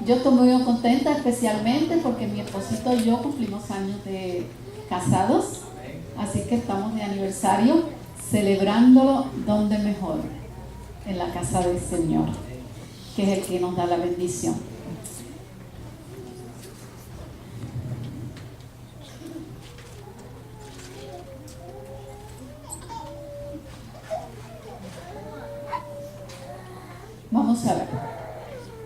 Yo estoy muy contenta, especialmente porque mi esposito y yo cumplimos años de casados, así que estamos de aniversario, celebrándolo donde mejor, en la casa del Señor, que es el que nos da la bendición. Vamos a ver.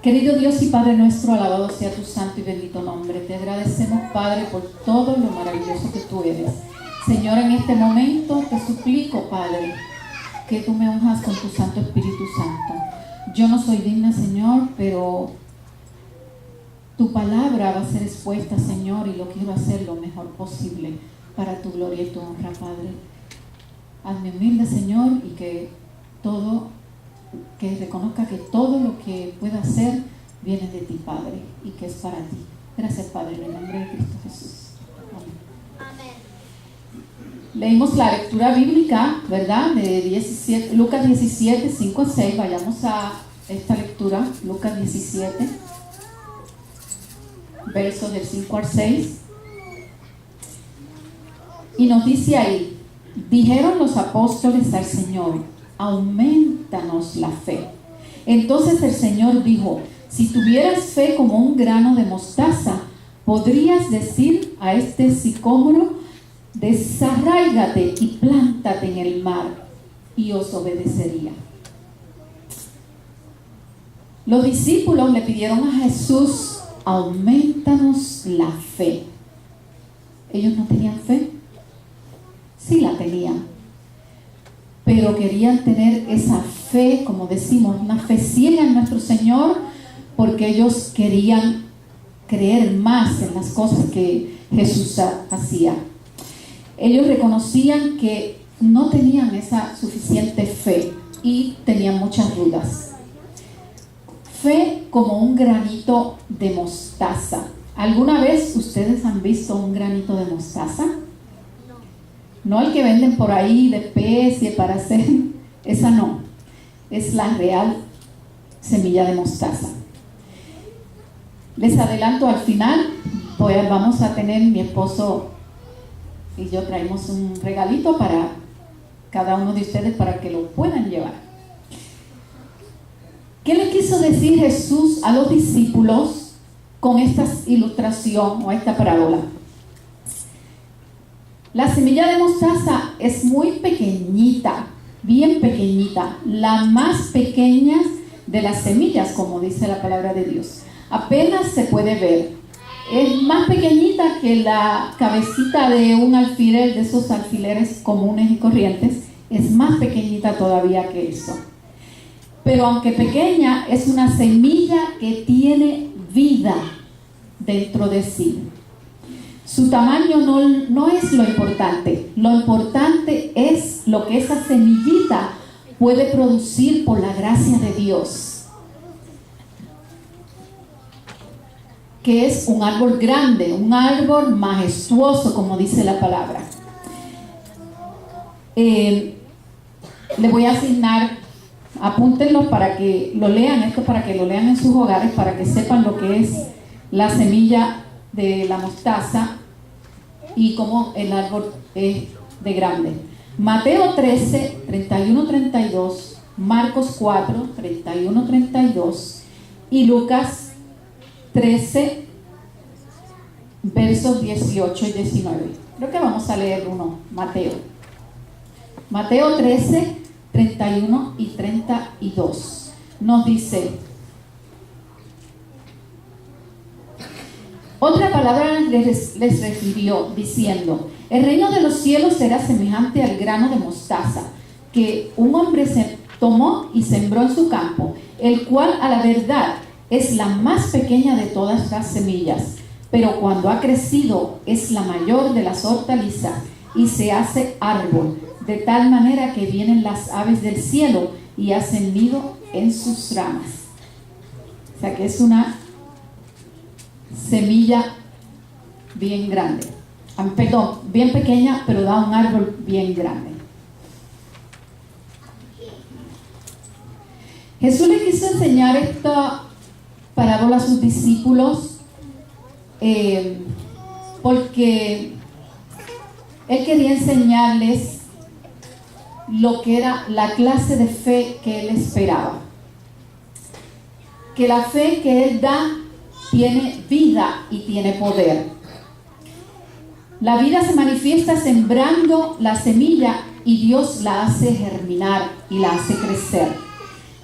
Querido Dios y Padre nuestro, alabado sea tu santo y bendito nombre. Te agradecemos, Padre, por todo lo maravilloso que tú eres. Señor, en este momento te suplico, Padre, que tú me unjas con tu Santo Espíritu Santo. Yo no soy digna, Señor, pero tu palabra va a ser expuesta, Señor, y lo quiero hacer lo mejor posible para tu gloria y tu honra, Padre. Hazme humilde, Señor, y que reconozca que todo lo que pueda hacer viene de ti, Padre, y que es para ti. Gracias, Padre, en el nombre de Cristo Jesús. Amén. Leímos la lectura bíblica, ¿verdad? De Lucas 17, 5 a 6. Vayamos a esta lectura, Lucas 17, versos del 5 al 6. Y nos dice ahí: dijeron los apóstoles al Señor: aumentanos la fe. Entonces el Señor dijo: si tuvieras fe como un grano de mostaza, podrías decir a este sicómoro: desarráigate y plántate en el mar, y os obedecería. Los discípulos le pidieron a Jesús: aumentanos la fe. Ellos no tenían fe. Sí la tenían, pero querían tener esa fe, como decimos, una fe ciega en nuestro Señor, porque ellos querían creer más en las cosas que Jesús hacía. Ellos reconocían que no tenían esa suficiente fe y tenían muchas dudas. Fe como un granito de mostaza. ¿Alguna vez ustedes han visto un granito de mostaza? No el que venden por ahí de especie para hacer, esa no, es la real semilla de mostaza. Les adelanto, al final vamos a tener, mi esposo y yo traemos un regalito para cada uno de ustedes para que lo puedan llevar. ¿Qué le quiso decir Jesús a los discípulos con esta ilustración o esta parábola? La semilla de mostaza es muy pequeñita, bien pequeñita, la más pequeña de las semillas, como dice la palabra de Dios. Apenas se puede ver. Es más pequeñita que la cabecita de un alfiler, de esos alfileres comunes y corrientes. Es más pequeñita todavía que eso. Pero aunque pequeña, es una semilla que tiene vida dentro de sí. Su tamaño no es lo importante. Lo importante es lo que esa semillita puede producir por la gracia de Dios. Que es un árbol grande, un árbol majestuoso, como dice la palabra. Le voy a asignar, apúntenlo para que lo lean, esto para que lo lean en sus hogares, para que sepan lo que es la semilla de la mostaza y cómo el árbol es de grande. Mateo 13, 31-32, Marcos 4, 31-32 y Lucas 13, versos 18 y 19. Creo que vamos a leer uno, Mateo 13, 31 y 32. Nos dice: otra palabra les refirió, diciendo: el reino de los cielos será semejante al grano de mostaza, que un hombre se tomó y sembró en su campo, el cual a la verdad es la más pequeña de todas las semillas, pero cuando ha crecido es la mayor de las hortalizas y se hace árbol, de tal manera que vienen las aves del cielo y hacen nido en sus ramas. O sea que es una semilla bien grande, perdón, bien pequeña, pero da un árbol bien grande. Jesús le quiso enseñar parábola a sus discípulos porque él quería enseñarles lo que era la clase de fe que él esperaba. Que la fe que él da tiene vida y tiene poder. La vida se manifiesta sembrando la semilla y Dios la hace germinar y la hace crecer.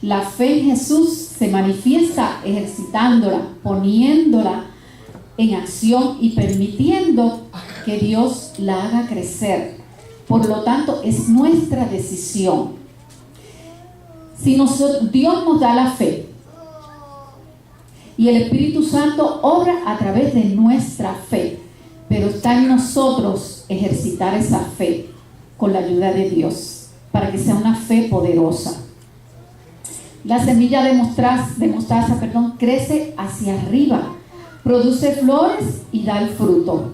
La fe en Jesús se manifiesta ejercitándola, poniéndola en acción y permitiendo que Dios la haga crecer. Por lo tanto, es nuestra decisión. Si Dios nos da la fe y el Espíritu Santo obra a través de nuestra fe, pero está en nosotros ejercitar esa fe con la ayuda de Dios para que sea una fe poderosa. La semilla de mostaza, crece hacia arriba, produce flores y da el fruto.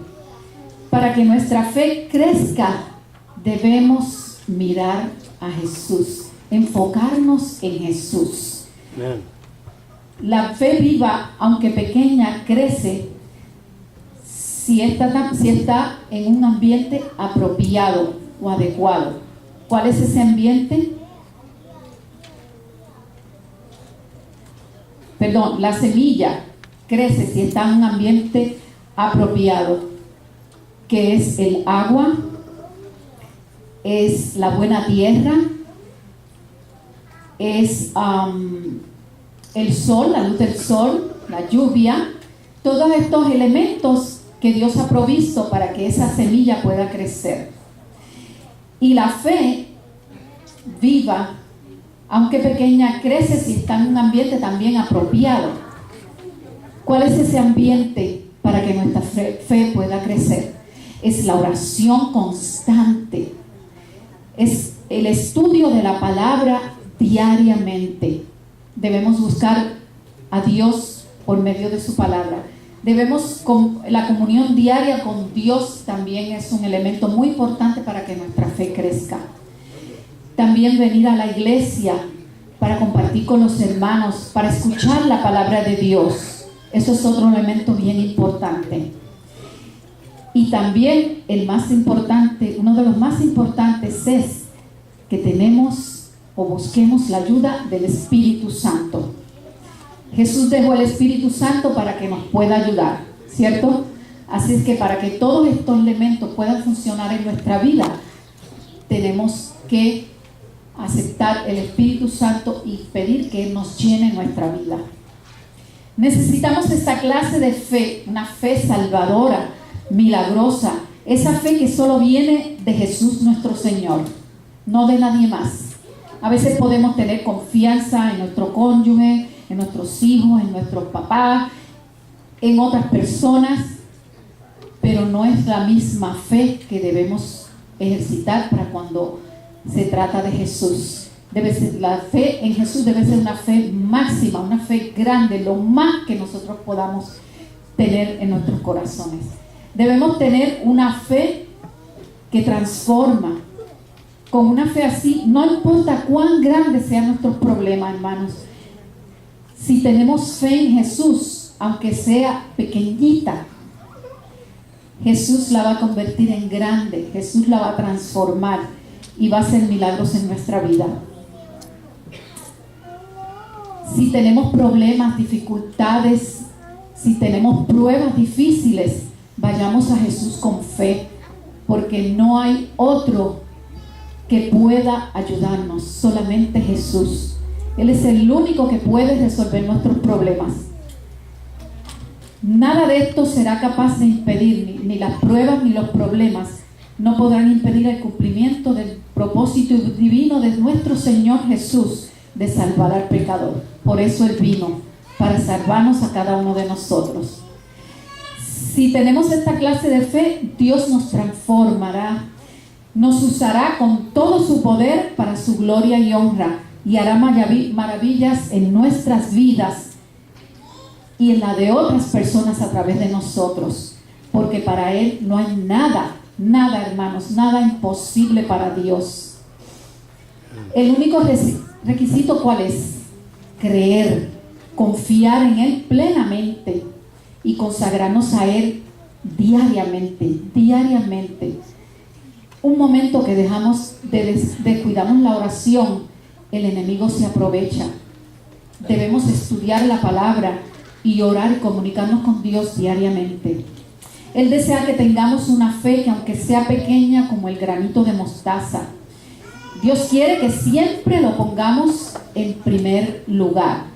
Para que nuestra fe crezca, debemos mirar a Jesús, enfocarnos en Jesús. Amén. La fe viva, aunque pequeña, crece si está en un ambiente apropiado o adecuado. ¿Cuál es ese ambiente? La semilla crece si está en un ambiente apropiado, que es el agua, es la buena tierra, es el sol, la luz del sol, la lluvia, todos estos elementos que Dios ha provisto para que esa semilla pueda crecer. Y la fe viva, aunque pequeña, crece si está en un ambiente también apropiado. ¿Cuál es ese ambiente para que nuestra fe pueda crecer? Es la oración constante, es el estudio de la palabra diariamente. Debemos buscar a Dios por medio de su palabra. La comunión diaria con Dios también es un elemento muy importante para que nuestra fe crezca. También venir a la iglesia para compartir con los hermanos, para escuchar la palabra de Dios. Eso es otro elemento bien importante. Y también uno de los más importantes es que busquemos la ayuda del Espíritu Santo. Jesús dejó el Espíritu Santo para que nos pueda ayudar, ¿cierto? Así es que para que todos estos elementos puedan funcionar en nuestra vida, tenemos que aceptar el Espíritu Santo y pedir que Él nos llene nuestra vida. Necesitamos esta clase de fe, una fe salvadora, milagrosa, esa fe que solo viene de Jesús nuestro Señor, no de nadie más. A veces podemos tener confianza en nuestro cónyuge, en nuestros hijos, en nuestros papás, en otras personas, pero no es la misma fe que debemos ejercitar para cuando se trata de Jesús. La fe en Jesús debe ser una fe máxima, una fe grande, lo más que nosotros podamos tener en nuestros corazones. Debemos tener una fe que transforma. Con una fe así, no importa cuán grandes sean nuestros problemas, hermanos. Si tenemos fe en Jesús, aunque sea pequeñita, Jesús la va a convertir en grande, Jesús la va a transformar y va a hacer milagros en nuestra vida. Si tenemos problemas, dificultades, si tenemos pruebas difíciles, vayamos a Jesús con fe, porque no hay otro que pueda ayudarnos, solamente Jesús. Él es el único que puede resolver nuestros problemas. Nada de esto será capaz de impedir, ni las pruebas ni los problemas no podrán impedir el cumplimiento del propósito divino de nuestro Señor Jesús de salvar al pecador. Por eso Él vino, para salvarnos a cada uno de nosotros. Si tenemos esta clase de fe, Dios nos transformará, nos usará con todo su poder para su gloria y honra, y hará maravillas en nuestras vidas y en la de otras personas a través de nosotros, porque para Él no hay nada, hermanos, nada imposible para Dios. El único requisito, ¿cuál es? Creer confiar en Él plenamente y consagrarnos a Él diariamente. Un momento que dejamos descuidamos la oración, el enemigo se aprovecha. Debemos estudiar la palabra y orar y comunicarnos con Dios diariamente. Él desea que tengamos una fe que, aunque sea pequeña como el granito de mostaza, Dios quiere que siempre lo pongamos en primer lugar.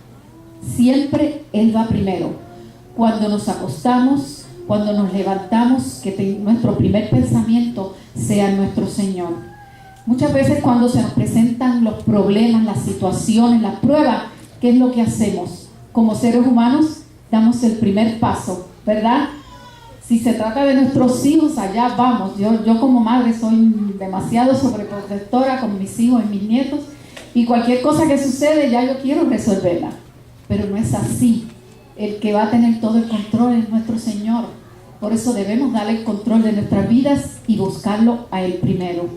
Siempre Él va primero. Cuando nos acostamos, cuando nos levantamos, que nuestro primer pensamiento sea nuestro Señor. Muchas veces cuando se nos presentan los problemas, las situaciones, las pruebas, ¿qué es lo que hacemos? Como seres humanos, damos el primer paso, ¿verdad? Si se trata de nuestros hijos, allá vamos. Yo como madre soy demasiado sobreprotectora con mis hijos y mis nietos, y cualquier cosa que sucede ya yo quiero resolverla. Pero no es así. El que va a tener todo el control es nuestro Señor. Por eso debemos darle el control de nuestras vidas y buscarlo a Él primero.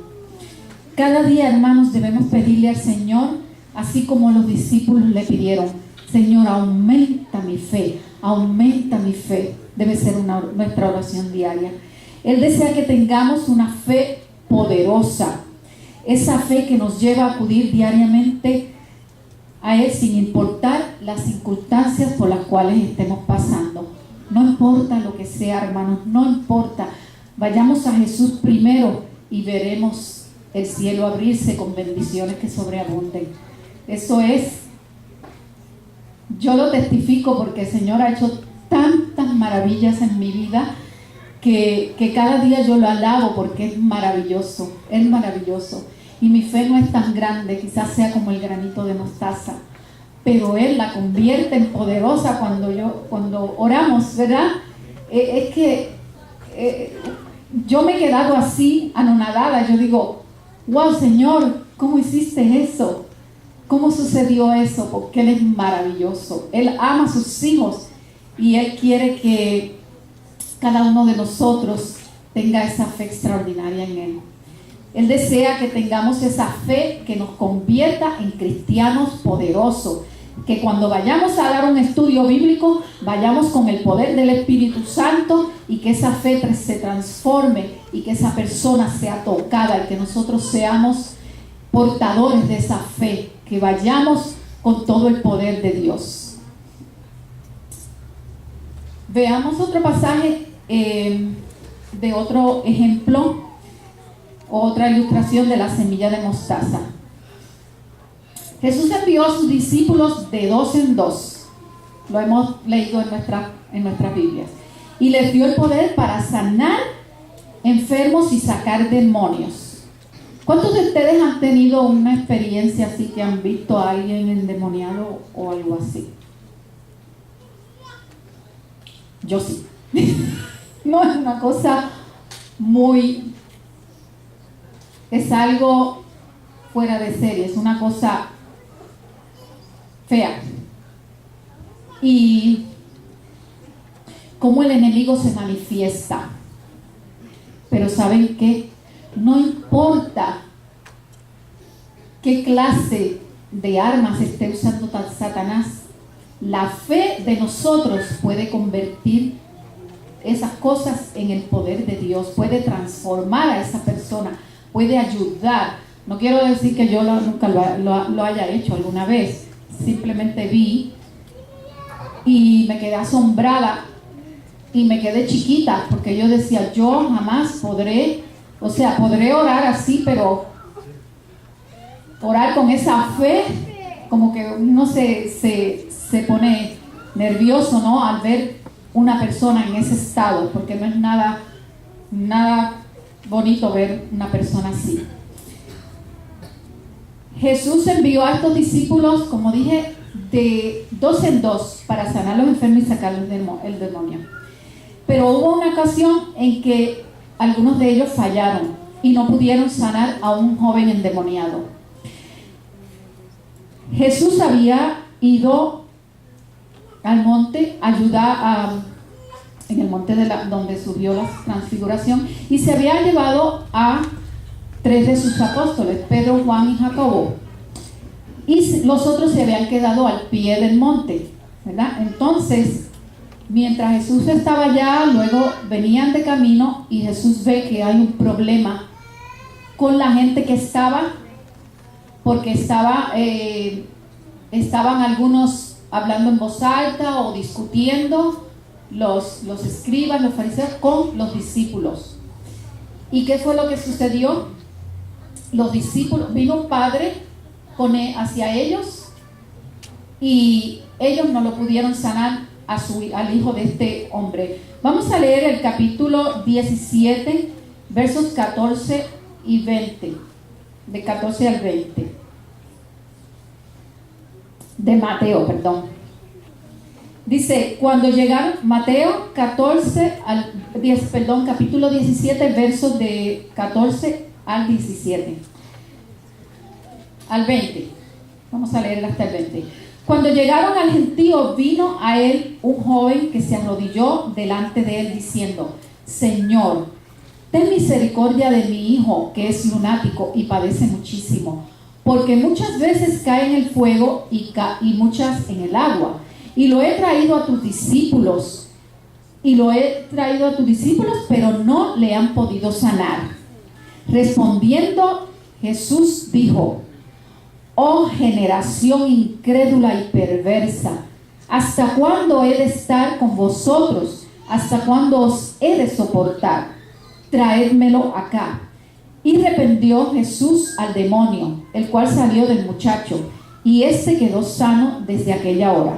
Cada día, hermanos, debemos pedirle al Señor, así como los discípulos le pidieron: Señor, aumenta mi fe, aumenta mi fe. Debe ser nuestra oración diaria. Él desea que tengamos una fe poderosa, esa fe que nos lleva a acudir diariamente a Él sin importar las circunstancias por las cuales estemos pasando. No importa lo que sea, hermanos, no importa. Vayamos a Jesús primero y veremos el cielo abrirse con bendiciones que sobreabunden. Eso es, yo lo testifico porque el Señor ha hecho tantas maravillas en mi vida que cada día yo lo alabo porque es maravilloso, es maravilloso. Y mi fe no es tan grande, quizás sea como el granito de mostaza, pero Él la convierte en poderosa cuando oramos, ¿verdad? Es que yo me he quedado así, anonadada. Yo digo: wow, Señor, ¿cómo hiciste eso? ¿Cómo sucedió eso? Porque Él es maravilloso. Él ama a sus hijos y Él quiere que cada uno de nosotros tenga esa fe extraordinaria en Él. Él desea que tengamos esa fe que nos convierta en cristianos poderosos, que cuando vayamos a dar un estudio bíblico, vayamos con el poder del Espíritu Santo y que esa fe se transforme y que esa persona sea tocada y que nosotros seamos portadores de esa fe, que vayamos con todo el poder de Dios. Veamos otro pasaje de otro ejemplo, otra ilustración de la semilla de mostaza. Jesús envió a sus discípulos de 2 en 2. Lo hemos leído en nuestras Biblias. Y les dio el poder para sanar enfermos y sacar demonios. ¿Cuántos de ustedes han tenido una experiencia así, que han visto a alguien endemoniado o algo así? Yo sí. No es una cosa muy... Es algo fuera de serie, es una cosa fea. Y cómo el enemigo se manifiesta. Pero ¿saben qué? No importa qué clase de armas esté usando Satanás, la fe de nosotros puede convertir esas cosas en el poder de Dios, puede transformar a esa persona, puede ayudar. No quiero decir que yo nunca lo haya hecho alguna vez, simplemente vi y me quedé asombrada y me quedé chiquita, porque yo decía: yo jamás podré orar así, pero orar con esa fe, como que uno se pone nervioso, ¿no?, al ver una persona en ese estado, porque no es nada bonito ver una persona así. Jesús envió a estos discípulos, como dije, de 2 en 2 para sanar a los enfermos y sacar el demonio. Pero hubo una ocasión en que algunos de ellos fallaron y no pudieron sanar a un joven endemoniado. Jesús había ido al monte, en el monte donde subió la transfiguración, y se había llevado a 3 de sus apóstoles, Pedro, Juan y Jacobo, y los otros se habían quedado al pie del monte. ¿verdad? Entonces, mientras Jesús estaba allá, luego venían de camino y Jesús ve que hay un problema con la gente que estaba, porque estaban algunos hablando en voz alta o discutiendo, los escribas, los fariseos, con los discípulos. ¿Y qué fue lo que sucedió? Los discípulos, vino un padre hacia ellos y ellos no lo pudieron sanar al hijo de este hombre. Vamos a leer el capítulo 17, versos 14 y 20, de 14 al 20, de Mateo, perdón. Dice, cuando llegaron, Mateo capítulo 17, versos de 14 al 17, al 20. Vamos a leer hasta el 20. Cuando llegaron al gentío, vino a él un joven que se arrodilló delante de él diciendo, Señor, ten misericordia de mi hijo, que es lunático y padece muchísimo, porque muchas veces cae en el fuego y muchas en el agua. Y lo he traído a tus discípulos, pero no le han podido sanar. Respondiendo, Jesús dijo, oh generación incrédula y perversa, ¿hasta cuándo he de estar con vosotros? ¿Hasta cuándo os he de soportar? Traédmelo acá. Y reprendió Jesús al demonio, el cual salió del muchacho, y éste quedó sano desde aquella hora.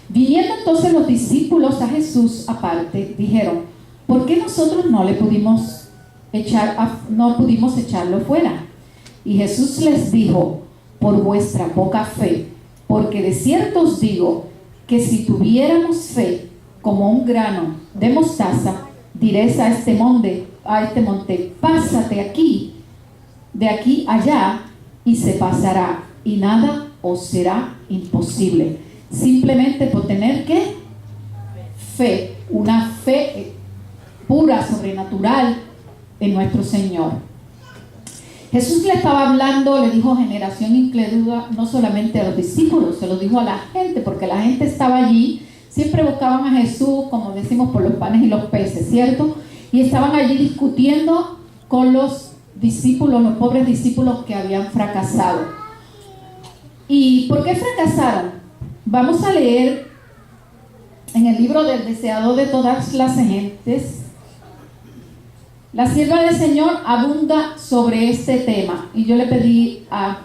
Viniendo entonces los discípulos a Jesús aparte, dijeron, ¿por qué nosotros no pudimos echarlo fuera? Y Jesús les dijo, por vuestra poca fe, porque de cierto os digo que si tuviéramos fe como un grano de mostaza, diréis a este monte, pásate de aquí allá, y se pasará, y nada os será imposible. Simplemente por tener ¿qué? Fe, una fe pura, sobrenatural en nuestro Señor. Jesús le estaba hablando, le dijo generación incrédula, no solamente a los discípulos, se lo dijo a la gente, porque la gente estaba allí, siempre buscaban a Jesús, como decimos, por los panes y los peces, ¿cierto? Y estaban allí discutiendo con los discípulos, los pobres discípulos que habían fracasado. ¿Y por qué fracasaron? Vamos a leer en el libro del deseador de todas las gentes. La sierva del Señor abunda sobre este tema y yo le pedí a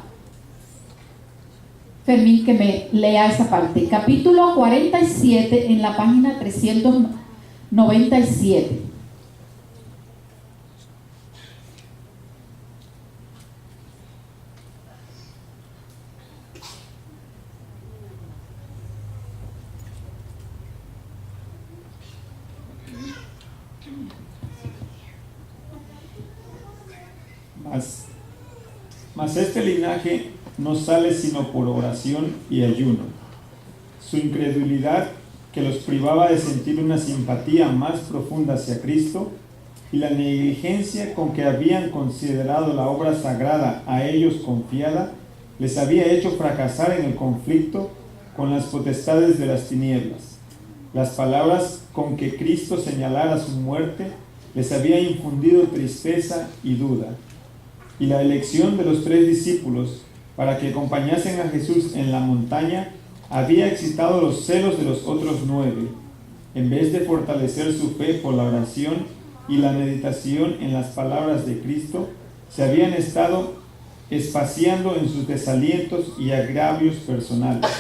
Fermín que me lea esa parte. Capítulo 47 en la página 397. Mas este linaje no sale sino por oración y ayuno. Su incredulidad, que los privaba de sentir una simpatía más profunda hacia Cristo, y la negligencia con que habían considerado la obra sagrada a ellos confiada, les había hecho fracasar en el conflicto con las potestades de las tinieblas. Las palabras con que Cristo señalara su muerte les había infundido tristeza y duda. Y la elección de los 3 discípulos para que acompañasen a Jesús en la montaña había excitado los celos de los otros 9. En vez de fortalecer su fe por la oración y la meditación en las palabras de Cristo, se habían estado espaciando en sus desalientos y agravios personales.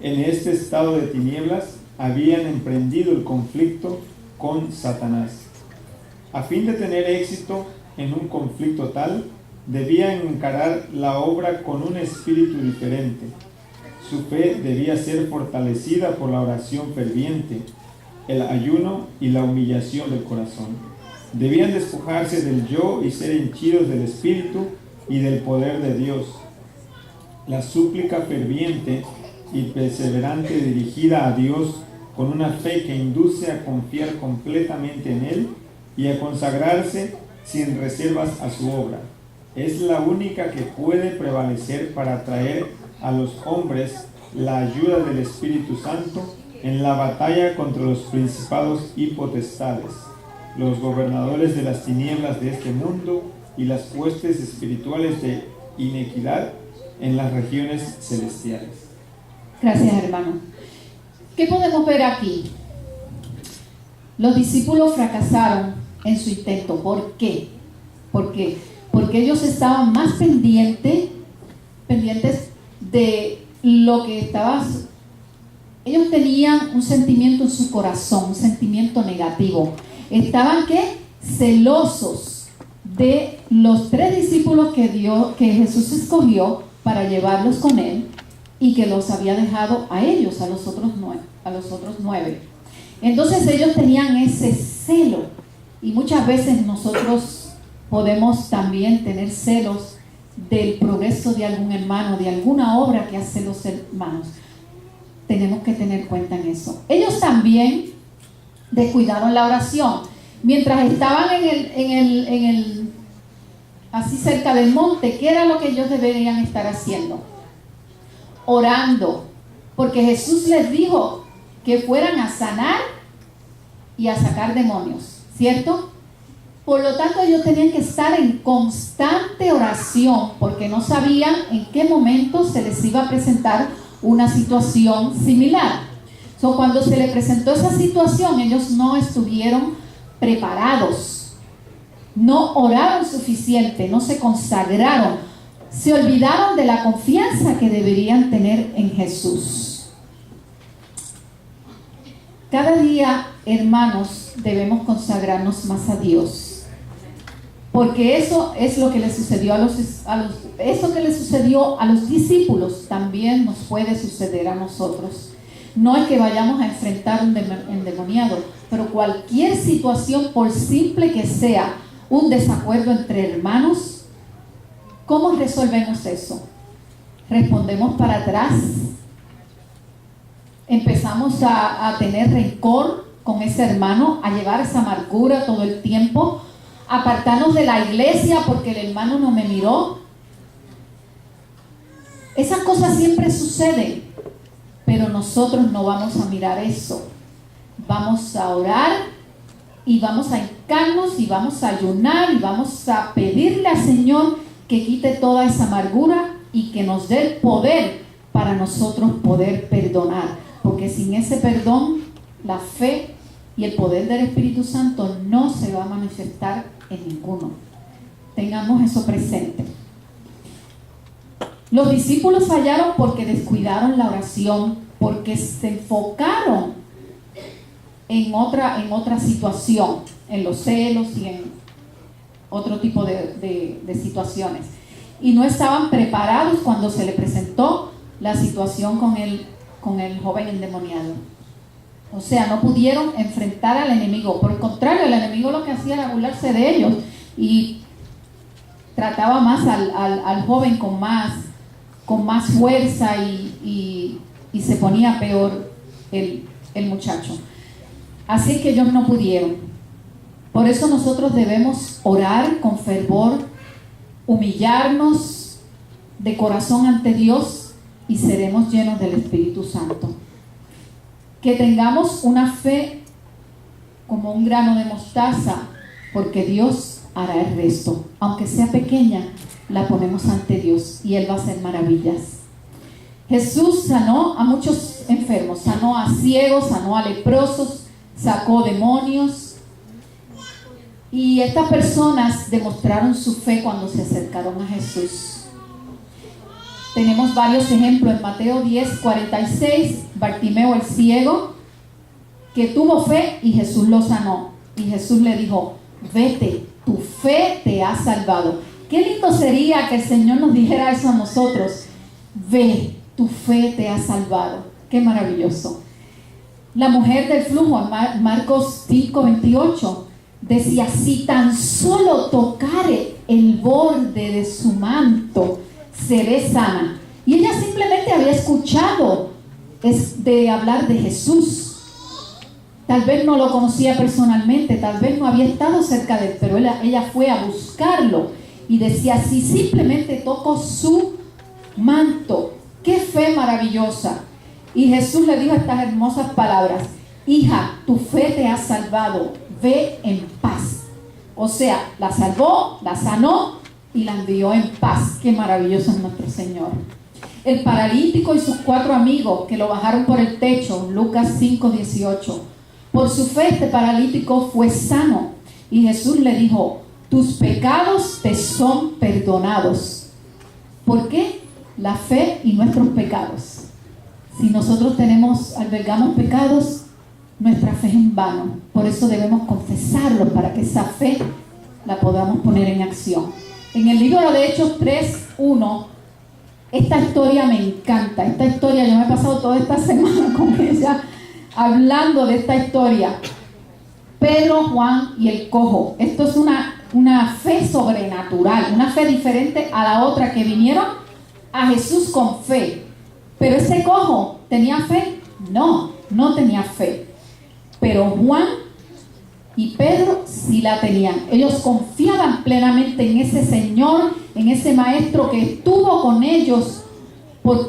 En este estado de tinieblas habían emprendido el conflicto con Satanás. A fin de tener éxito en un conflicto tal, debían encarar la obra con un espíritu diferente. Su fe debía ser fortalecida por la oración ferviente, el ayuno y la humillación del corazón. Debían despojarse del yo y ser henchidos del espíritu y del poder de Dios. La súplica ferviente y perseverante dirigida a Dios con una fe que induce a confiar completamente en Él y a consagrarse sin reservas a su obra, es la única que puede prevalecer para atraer a los hombres la ayuda del Espíritu Santo en la batalla contra los principados y potestades, los gobernadores de las tinieblas de este mundo y las huestes espirituales de inequidad en las regiones celestiales. Gracias, hermano. ¿Qué podemos ver aquí? Los discípulos fracasaron en su intento. ¿Por qué? Porque ellos estaban más pendientes de lo que estaba. Ellos tenían un sentimiento en su corazón, un sentimiento negativo. Estaban celosos de los 3 discípulos que Jesús escogió para llevarlos con él y que los había dejado a ellos, a los otros 9. Entonces ellos tenían ese celo, y muchas veces nosotros podemos también tener celos del progreso de algún hermano, de alguna obra que hacen los hermanos. Tenemos que tener cuenta en eso. Ellos también descuidaron la oración. Mientras estaban así cerca del monte, ¿qué era lo que ellos deberían estar haciendo? Orando, porque Jesús les dijo que fueran a sanar y a sacar demonios, ¿cierto? Por lo tanto, ellos tenían que estar en constante oración, porque no sabían en qué momento se les iba a presentar una situación similar. Cuando se les presentó esa situación, ellos no estuvieron preparados, no oraron suficiente, no se consagraron, se olvidaron de la confianza que deberían tener en Jesús. Cada día, hermanos, debemos consagrarnos más a Dios, porque eso es lo que le sucedió eso que le sucedió a los discípulos también nos puede suceder a nosotros. No es que vayamos a enfrentar un endemoniado, pero cualquier situación, por simple que sea, un desacuerdo entre hermanos, ¿cómo resolvemos eso? ¿Respondemos para atrás? ¿Empezamos a tener rencor con ese hermano, a llevar esa amargura todo el tiempo? ¿Apartarnos de la iglesia porque el hermano no me miró? Esas cosas siempre suceden, pero nosotros no vamos a mirar eso. Vamos a orar y vamos a hincarnos y vamos a ayunar y vamos a pedirle al Señor que quite toda esa amargura y que nos dé el poder para nosotros poder perdonar, porque sin ese perdón la fe y el poder del Espíritu Santo no se va a manifestar en ninguno. Tengamos eso presente. Los discípulos fallaron porque descuidaron la oración, porque se enfocaron en otra situación, en los celos y en otro tipo de situaciones. Y no estaban preparados cuando se le presentó la situación con el joven endemoniado. O sea, no pudieron enfrentar al enemigo. Por el contrario, el enemigo lo que hacía era burlarse de ellos y trataba más al joven con más fuerza y se ponía peor el muchacho. Así que ellos no pudieron. Por eso nosotros debemos orar con fervor, humillarnos de corazón ante Dios y seremos llenos del Espíritu Santo. Que tengamos una fe como un grano de mostaza, porque Dios hará el resto. Aunque sea pequeña, la ponemos ante Dios y Él va a hacer maravillas. Jesús sanó a muchos enfermos, sanó a ciegos, sanó a leprosos, sacó demonios. Y estas personas demostraron su fe cuando se acercaron a Jesús. Tenemos varios ejemplos en Mateo 10:46, Bartimeo el ciego, que tuvo fe y Jesús lo sanó. Y Jesús le dijo: vete, tu fe te ha salvado. Qué lindo sería que el Señor nos dijera eso a nosotros: ve, tu fe te ha salvado. Qué maravilloso. La mujer del flujo, Marcos 5:28, decía: si tan solo tocare el borde de su manto, seré sana. Y ella simplemente había escuchado de hablar de Jesús. Tal vez no lo conocía personalmente, tal vez no había estado cerca de él, pero ella fue a buscarlo y decía: si simplemente toco su manto, ¡Qué fe maravillosa! Y Jesús le dijo estas hermosas palabras: hija, tu fe te ha salvado, ve en paz. O sea, la salvó, la sanó y la envió en paz. ¡Qué maravilloso es nuestro Señor! El paralítico y sus 4 amigos que lo bajaron por el techo, Lucas 5:18. Por su fe este paralítico fue sano. Y Jesús le dijo: tus pecados te son perdonados. ¿Por qué? La fe y nuestros pecados. Si nosotros albergamos pecados, nuestra fe es en vano. Por eso debemos confesarlos, para que esa fe la podamos poner en acción. En el libro de Hechos 3:1, esta historia me encanta. Esta historia, yo me he pasado toda esta semana con ella, hablando de esta historia. Pedro, Juan y el cojo. Esto es una fe sobrenatural, una fe diferente a la otra, que vinieron a Jesús con fe. Pero ese cojo, ¿tenía fe? No, no tenía fe. Pero Juan y Pedro sí la tenían. Ellos confiaban plenamente en ese Señor, en ese Maestro que estuvo con ellos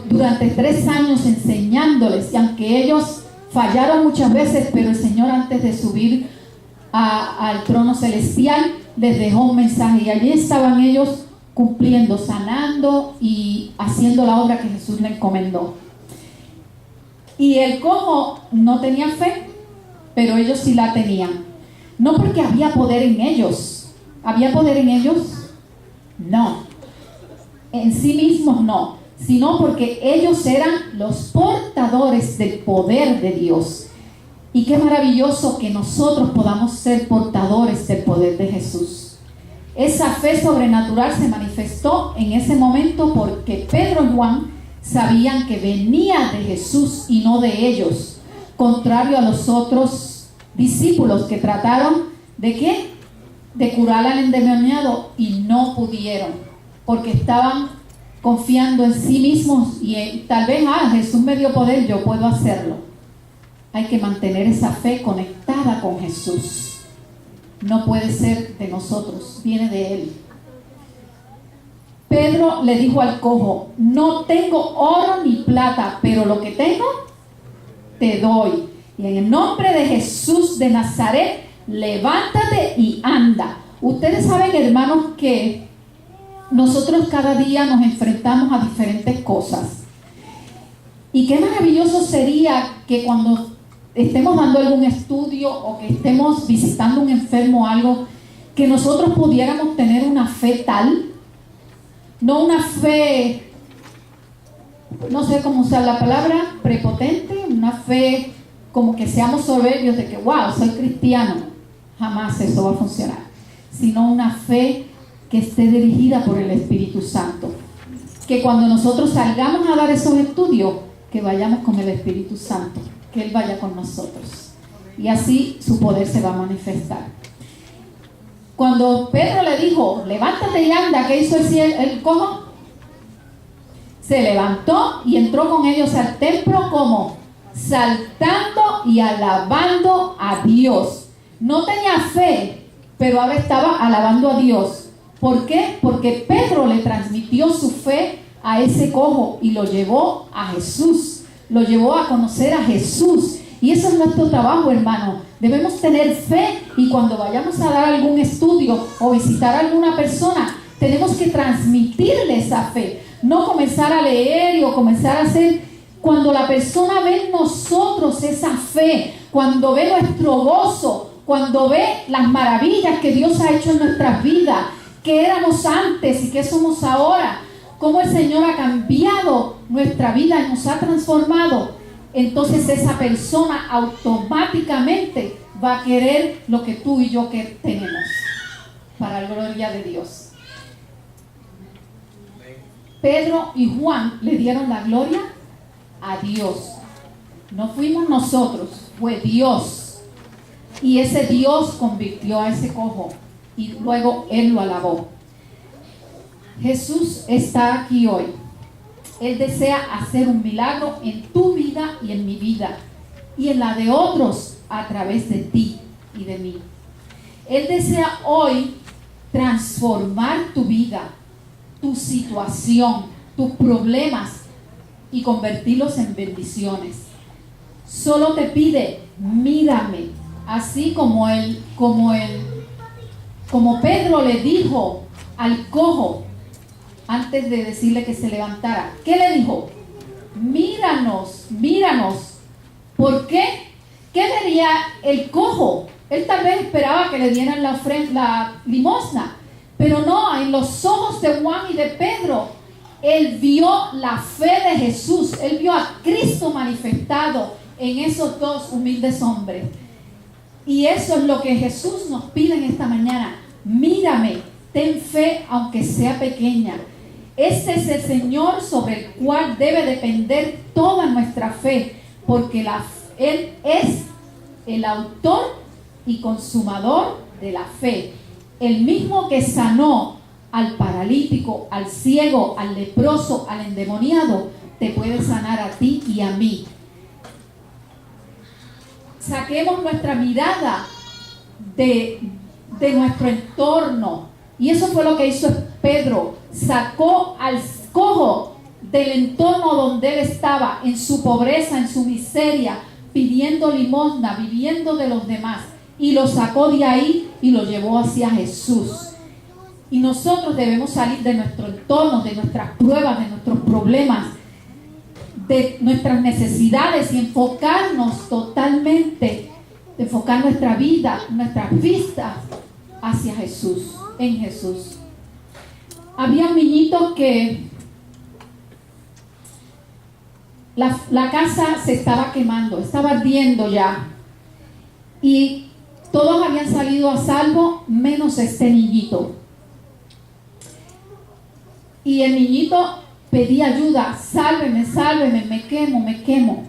durante 3 años enseñándoles. Y aunque ellos fallaron muchas veces, pero el Señor, antes de subir al trono celestial, les dejó un mensaje. Y allí estaban ellos cumpliendo, sanando y haciendo la obra que Jesús le encomendó. Y el cojo no tenía fe, pero ellos sí la tenían. No porque había poder en ellos. ¿Había poder en ellos? No. En sí mismos no, sino porque ellos eran los portadores del poder de Dios. Y qué maravilloso que nosotros podamos ser portadores del poder de Jesús. Esa fe sobrenatural se manifestó en ese momento porque Pedro y Juan sabían que venía de Jesús y no de ellos, contrario a los otros discípulos que trataron ¿de qué? De curar al endemoniado y no pudieron, porque estaban confiando en sí mismos y tal vez, Jesús me dio poder, yo puedo hacerlo. Hay que mantener esa fe conectada con Jesús. No puede ser de nosotros, viene de Él. Pedro le dijo al cojo: no tengo oro ni plata, pero lo que tengo te doy. Y en el nombre de Jesús de Nazaret, levántate y anda. Ustedes saben, hermanos, que nosotros cada día nos enfrentamos a diferentes cosas. Y qué maravilloso sería que cuando estemos dando algún estudio o que estemos visitando a un enfermo o algo, que nosotros pudiéramos tener una fe tal, no una fe, no sé cómo usar la palabra, prepotente, una fe como que seamos soberbios de que, wow, soy cristiano. Jamás eso va a funcionar, sino una fe que esté dirigida por el Espíritu Santo. Que cuando nosotros salgamos a dar esos estudios, que vayamos con el Espíritu Santo, que Él vaya con nosotros. Y así su poder se va a manifestar. Cuando Pedro le dijo: levántate y anda, ¿qué hizo el cojo? Se levantó y entró con ellos al templo, como saltando y alabando a Dios. No tenía fe, pero ahora estaba alabando a Dios. ¿Por qué? Porque Pedro le transmitió su fe a ese cojo y lo llevó a Jesús, lo llevó a conocer a Jesús. Y eso es nuestro trabajo, hermano. Debemos tener fe, y cuando vayamos a dar algún estudio o visitar a alguna persona, tenemos que transmitirle esa fe. No comenzar a leer o comenzar a hacer. Cuando la persona ve en nosotros esa fe, cuando ve nuestro gozo, cuando ve las maravillas que Dios ha hecho en nuestras vidas, que éramos antes y que somos ahora, cómo el Señor ha cambiado nuestra vida y nos ha transformado, entonces esa persona automáticamente va a querer lo que tú y yo que tenemos, para la gloria de Dios. Pedro y Juan le dieron la gloria a Dios. No fuimos nosotros, fue Dios. Y ese Dios convirtió a ese cojo y luego Él lo alabó. Jesús está aquí hoy. Él desea hacer un milagro en tu vida y en mi vida y en la de otros a través de ti y de mí. Él desea hoy transformar tu vida, tu situación, tus problemas, y convertirlos en bendiciones. Solo te pide, mírame, así como Pedro le dijo al cojo antes de decirle que se levantara. ¿Qué le dijo? Míranos, míranos. ¿Por qué? ¿Qué vería el cojo? Él tal vez esperaba que le dieran la limosna, pero no, en los ojos de Juan y de Pedro, él vio la fe de Jesús, él vio a Cristo manifestado en esos dos humildes hombres. Y eso es lo que Jesús nos pide en esta mañana. Mírame, ten fe aunque sea pequeña. Este es el Señor sobre el cual debe depender toda nuestra fe, porque Él es el autor y consumador de la fe. El mismo que sanó al paralítico, al ciego, al leproso, al endemoniado, te puede sanar a ti y a mí. Saquemos nuestra mirada de nuestro entorno. Y eso fue lo que hizo Pedro. Sacó al cojo del entorno donde él estaba, en su pobreza, en su miseria, pidiendo limosna, viviendo de los demás. Y lo sacó de ahí y lo llevó hacia Jesús. Y nosotros debemos salir de nuestro entorno, de nuestras pruebas, de nuestros problemas, de nuestras necesidades y enfocarnos totalmente, enfocar nuestra vida, nuestras vistas hacia Jesús, en Jesús. Había un niñito que la casa se estaba quemando, estaba ardiendo ya, y todos habían salido a salvo menos este niñito. Y el niñito pedía ayuda: sálveme, sálveme, me quemo, me quemo.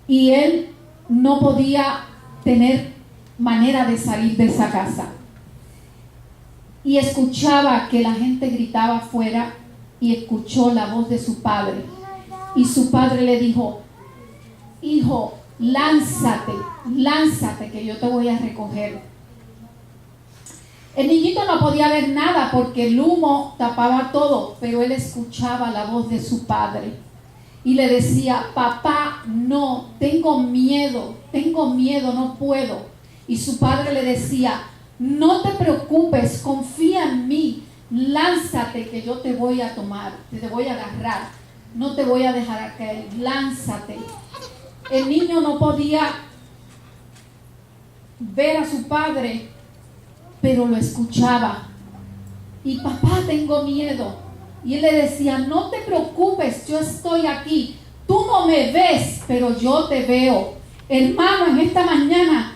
Y él no podía tener manera de salir de esa casa. Y escuchaba que la gente gritaba afuera, y escuchó la voz de su padre. Y su padre le dijo: hijo, lánzate, lánzate, que yo te voy a recoger. El niñito no podía ver nada porque el humo tapaba todo, pero él escuchaba la voz de su padre y le decía: papá, no, tengo miedo, no puedo. Y su padre le decía: no te preocupes, confía en mí, lánzate, que yo te voy a tomar, te voy a agarrar, no te voy a dejar caer, lánzate. El niño no podía ver a su padre, pero lo escuchaba. Y: papá, tengo miedo. Y él le decía: no te preocupes, yo estoy aquí. Tú no me ves, pero yo te veo. Hermano, en esta mañana,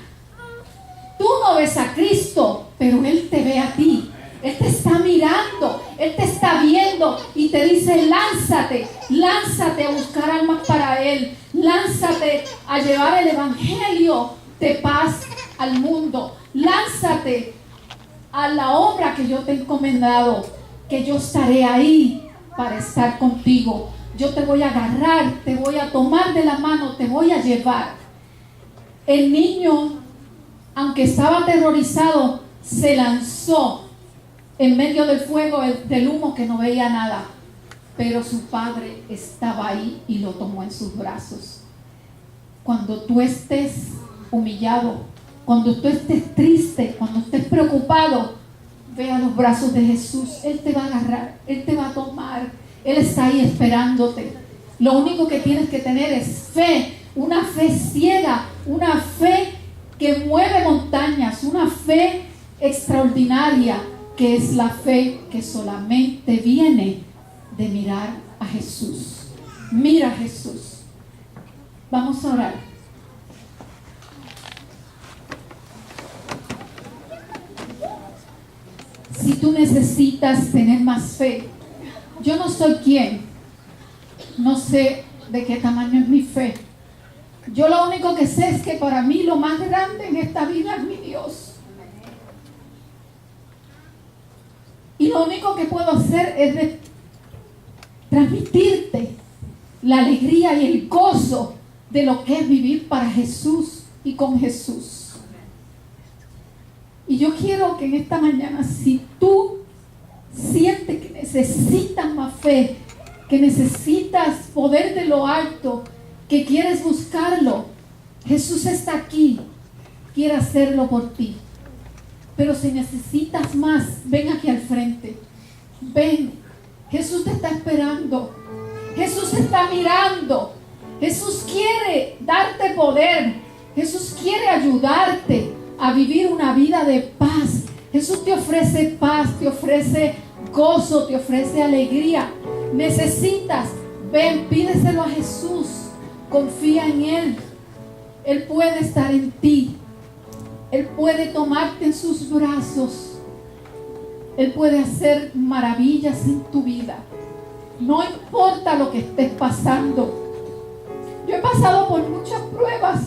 tú no ves a Cristo, pero Él te ve a ti. Él te está mirando, Él te está viendo y te dice: lánzate, lánzate a buscar almas para Él. Lánzate a llevar el evangelio de paz al mundo. Lánzate a la obra que yo te he encomendado, que yo estaré ahí para estar contigo. Yo te voy a agarrar, te voy a tomar de la mano, te voy a llevar. El niño, aunque estaba aterrorizado, se lanzó en medio del fuego, del humo, que no veía nada. Pero su padre estaba ahí y lo tomó en sus brazos. Cuando tú estés humillado, cuando tú estés triste, cuando estés preocupado, ve a los brazos de Jesús. Él te va a agarrar, Él te va a tomar. Él está ahí esperándote. Lo único que tienes que tener es fe, una fe ciega, una fe que mueve montañas, una fe extraordinaria, que es la fe que solamente viene de mirar a Jesús. Mira a Jesús. Vamos a orar. Si tú necesitas tener más fe, yo no soy quien, no sé de qué tamaño es mi fe. Yo lo único que sé es que para mí lo más grande en esta vida es mi Dios. Y lo único que puedo hacer es transmitirte la alegría y el gozo de lo que es vivir para Jesús y con Jesús. Y yo quiero que en esta mañana, si tú sientes que necesitas más fe, que necesitas poder de lo alto, que quieres buscarlo, Jesús está aquí, quiere hacerlo por ti. Pero si necesitas más, ven aquí al frente. Ven, Jesús te está esperando. Jesús te está mirando. Jesús quiere darte poder. Jesús quiere ayudarte a vivir una vida de paz. Jesús te ofrece paz, te ofrece gozo, te ofrece alegría. Necesitas, ven, pídeselo a Jesús. Confía en Él. Él puede estar en ti. Él puede tomarte en sus brazos. Él puede hacer maravillas en tu vida. No importa lo que estés pasando. Yo he pasado por muchas pruebas,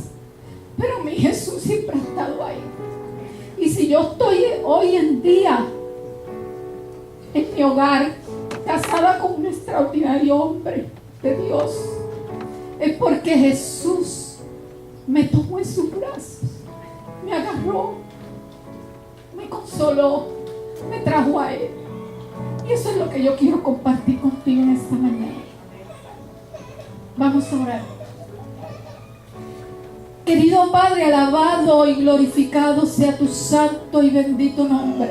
pero mi Jesús siempre ha estado ahí. Y si yo estoy hoy en día en mi hogar, casada con un extraordinario hombre de Dios, es porque Jesús me tomó en sus brazos, me agarró, me consoló, me trajo a Él. Y eso es lo que yo quiero compartir contigo en esta mañana. Vamos a orar. Querido Padre, alabado y glorificado sea tu santo y bendito nombre.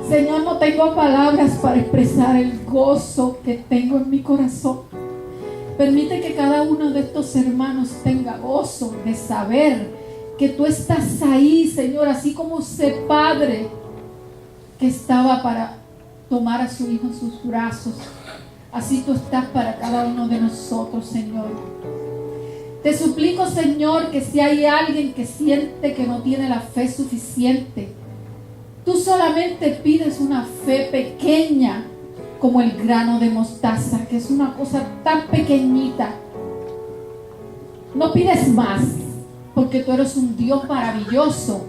Señor, no tengo palabras para expresar el gozo que tengo en mi corazón. Permite que cada uno de estos hermanos tenga gozo de saber que tú estás ahí, Señor, así como ese padre que estaba para tomar a su hijo en sus brazos. Así tú estás para cada uno de nosotros, Señor. Te suplico, Señor, que si hay alguien que siente que no tiene la fe suficiente, tú solamente pides una fe pequeña como el grano de mostaza, que es una cosa tan pequeñita. No pides más, porque tú eres un Dios maravilloso.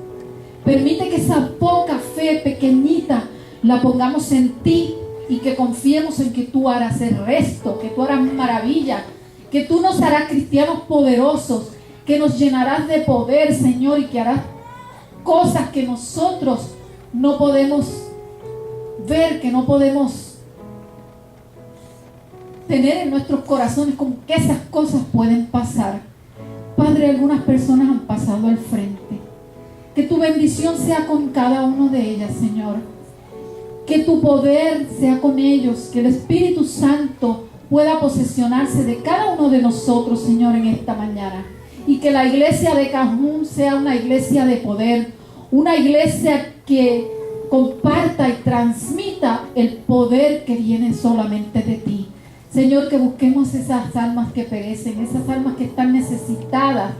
Permite que esa poca fe pequeñita la pongamos en ti y que confiemos en que tú harás el resto, que tú harás maravilla, que tú nos harás cristianos poderosos, que nos llenarás de poder, Señor, y que harás cosas que nosotros no podemos ver, que no podemos tener en nuestros corazones, como que esas cosas pueden pasar. Padre, algunas personas han pasado al frente. Que tu bendición sea con cada uno de ellas, Señor. Que tu poder sea con ellos, que el Espíritu Santo pueda posesionarse de cada uno de nosotros, Señor, en esta mañana. Y que la iglesia de Cajún sea una iglesia de poder, una iglesia que comparta y transmita el poder que viene solamente de ti. Señor, que busquemos esas almas que perecen, esas almas que están necesitadas,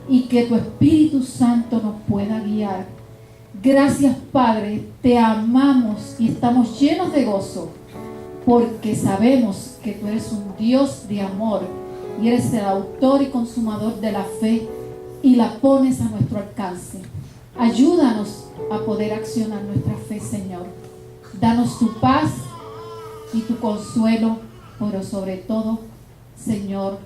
y que tu Espíritu Santo nos pueda guiar. Gracias, Padre, te amamos y estamos llenos de gozo, porque sabemos que tú eres un Dios de amor y eres el autor y consumador de la fe y la pones a nuestro alcance. Ayúdanos a poder accionar nuestra fe, Señor. Danos tu paz y tu consuelo, pero sobre todo, Señor,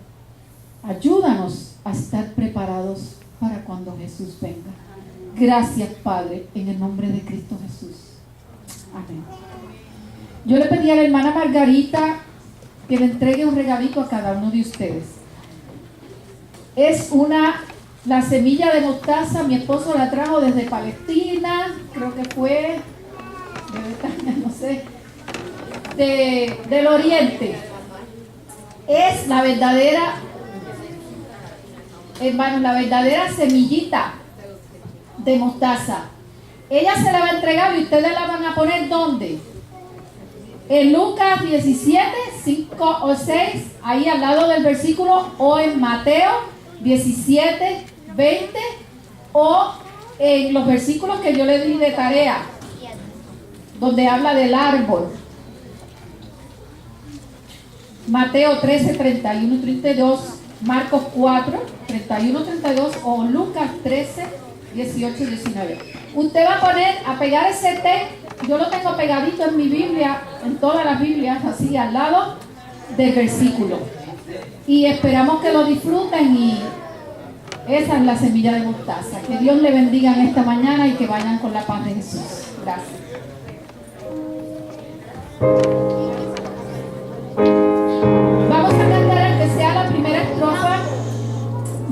ayúdanos a estar preparados para cuando Jesús venga. Gracias, Padre, en el nombre de Cristo Jesús. Amén. Yo le pedí a la hermana Margarita que le entregue un regalito a cada uno de ustedes. Es la semilla de mostaza. Mi esposo la trajo desde Palestina, creo que fue no sé, del Oriente. Es la verdadera, hermanos, la verdadera semillita de mostaza. Ella se la va a entregar y ustedes la van a poner ¿dónde? En Lucas 17, 5 o 6, ahí al lado del versículo, o en Mateo 17, 20, o en los versículos que yo le di de tarea, donde habla del árbol. Mateo 13, 31 y 32, Marcos 4, 31, 32, o Lucas 13, 18 y 19. Usted va a pegar ese texto. Yo lo tengo pegadito en mi Biblia, en todas las Biblias, así al lado del versículo. Y esperamos que lo disfruten, y esa es la semilla de mostaza. Que Dios le bendiga en esta mañana y que vayan con la paz de Jesús. Gracias.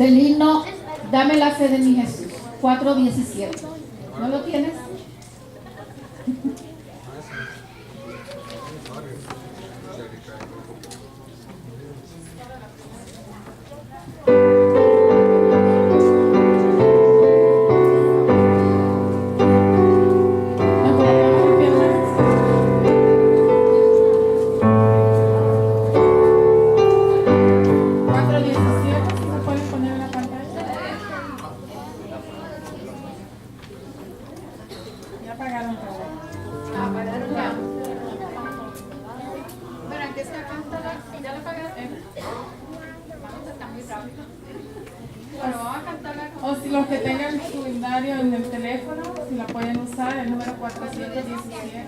del himno Dame la fe de mi Jesús, 4:17. ¿No lo tienes? O si los que tengan su inventario en el teléfono, si la pueden usar, el número 417.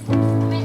Amén.